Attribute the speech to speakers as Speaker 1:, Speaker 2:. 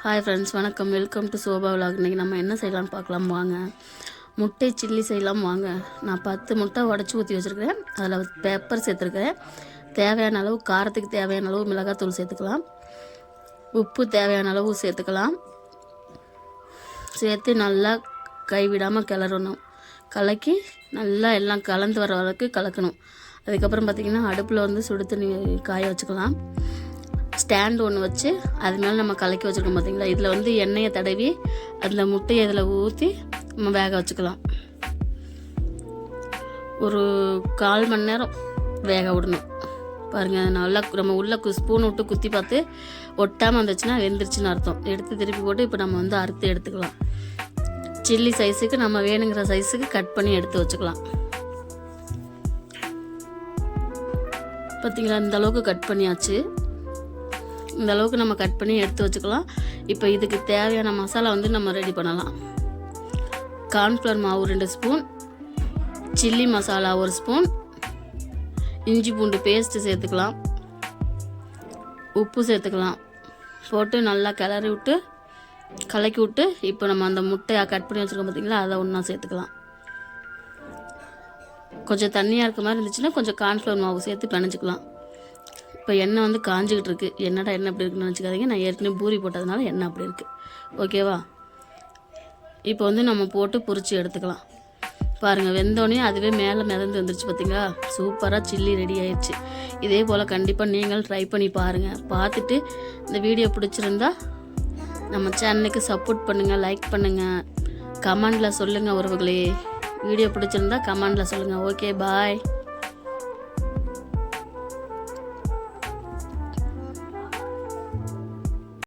Speaker 1: Hi friends, வணக்கம். Welcome to sofa vlog. இன்றைக்கி நம்ம என்ன செய்யலாம்னு பார்க்கலாம் வாங்க. முட்டை சில்லி செய்யலாம் வாங்க. நான் 10 முட்டை உடச்சி ஊற்றி வச்சுருக்கிறேன். அதில் பெப்பர் சேர்த்துருக்கிறேன். தேவையான அளவு, காரத்துக்கு தேவையான அளவு மிளகாத்தூள் சேர்த்துக்கலாம். உப்பு தேவையான அளவு சேர்த்துக்கலாம். சேர்த்து நல்லா கைவிடாமல் கிளறணும். கலக்கி நல்லா எல்லாம் கலந்து வர அளவுக்கு கலக்கணும். அதுக்கப்புறம் பார்த்திங்கன்னா அடுப்பில் வந்து சுடு தண்ணி காய வச்சுக்கலாம். ஸ்டாண்ட் ஒன்று வச்சு அது மேலே நம்ம கலக்கி வச்சுருக்கோம் பார்த்திங்களா. இதில் வந்து எண்ணெயை தடவி அந்த முட்டையை இதில் ஊற்றி நம்ம வேக வச்சுக்கலாம். ஒரு 1/4 மணி நேரம் வேக விடணும். பாருங்கள், நல்லா நம்ம உள்ளே ஸ்பூன் விட்டு குத்தி பார்த்து ஒட்டாமல் வந்துச்சுன்னா வெந்துருச்சுன்னு அர்த்தம். எடுத்து திருப்பி போட்டு இப்போ நம்ம வந்து அறுத்து எடுத்துக்கலாம். சில்லி சைஸுக்கு நம்ம வேணுங்கிற சைஸுக்கு கட் பண்ணி எடுத்து வச்சுக்கலாம். பார்த்திங்களா, இந்த அளவுக்கு கட் பண்ணியாச்சு. இந்த அளவுக்கு நம்ம கட் பண்ணி எடுத்து வச்சுக்கலாம். இப்போ இதுக்கு தேவையான மசாலா வந்து நம்ம ரெடி பண்ணலாம். கார்ன்ஃப்ளவர் மாவு 2 ஸ்பூன், சில்லி மசாலா 1 ஸ்பூன், இஞ்சி பூண்டு பேஸ்ட்டு சேர்த்துக்கலாம், உப்பு சேர்த்துக்கலாம். போட்டு நல்லா கிளறி விட்டு கலக்கி விட்டு இப்போ நம்ம அந்த முட்டையை கட் பண்ணி வச்சுருக்கோம் பார்த்திங்களா, அதை ஒன்றா சேர்த்துக்கலாம். கொஞ்சம் தண்ணியாக இருக்க மாதிரி இருந்துச்சுன்னா கொஞ்சம் கார்ன்ஃப்ளவர் மாவு சேர்த்து பிணைஞ்சிக்கலாம். இப்போ எண்ணெய் வந்து காஞ்சிக்கிட்டு இருக்குது. என்னடா எண்ணெய் அப்படி இருக்குன்னு நினச்சிக்காதீங்க. நான் ஏற்கனவே பூரி போட்டதுனால எண்ணெய் அப்படி இருக்குது. ஓகேவா? இப்போ வந்து நம்ம போட்டு பொரிச்சு எடுத்துக்கலாம். பாருங்கள், வெந்தோடனே அதுவே மேலே மிதந்து வந்துருச்சு பார்த்திங்களா. சூப்பராக சில்லி ரெடி ஆயிடுச்சு. இதே போல் கண்டிப்பாக நீங்கள் ட்ரை பண்ணி பாருங்கள். பார்த்துட்டு இந்த வீடியோ பிடிச்சிருந்தா நம்ம சேனலுக்கு சப்போர்ட் பண்ணுங்கள், லைக் பண்ணுங்கள், கமெண்டில் சொல்லுங்கள் உறவுகளே. வீடியோ பிடிச்சிருந்தா கமெண்டில் சொல்லுங்கள். ஓகே, பாய்.